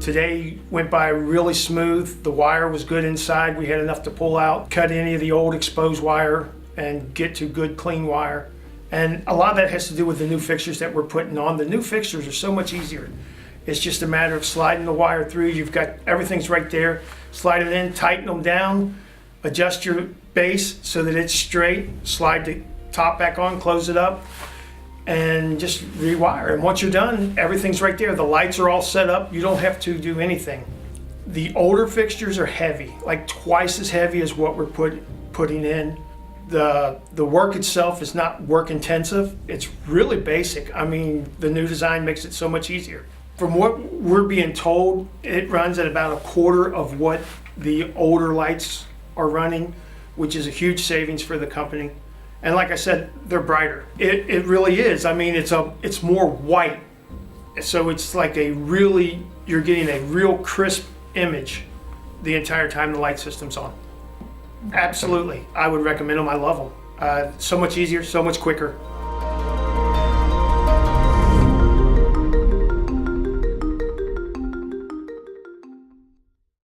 Today went by really smooth. The wire was good inside. We had enough to pull out, cut any of the old exposed wire, and get to good clean wire. And a lot of that has to do with the new fixtures that we're putting on. The new fixtures are so much easier. It's just a matter of sliding the wire through. You've got everything's right there. Slide it in, tighten them down, adjust your base so that it's straight, slide the top back on, close it up, and just rewire. And once you're done, everything's right there. The lights are all set up. You don't have to do anything. The older fixtures are heavy, like twice as heavy as what we're putting in. The work itself is not work intensive. It's really basic. I mean, the new design makes it so much easier. From what we're being told, it runs at about a quarter of what the older lights are running, which is a huge savings for the company. And like I said, they're brighter. It really is. I mean, it's more white. So it's like you're getting a real crisp image the entire time the light system's on. Absolutely. I would recommend them. I love them. So much easier, so much quicker.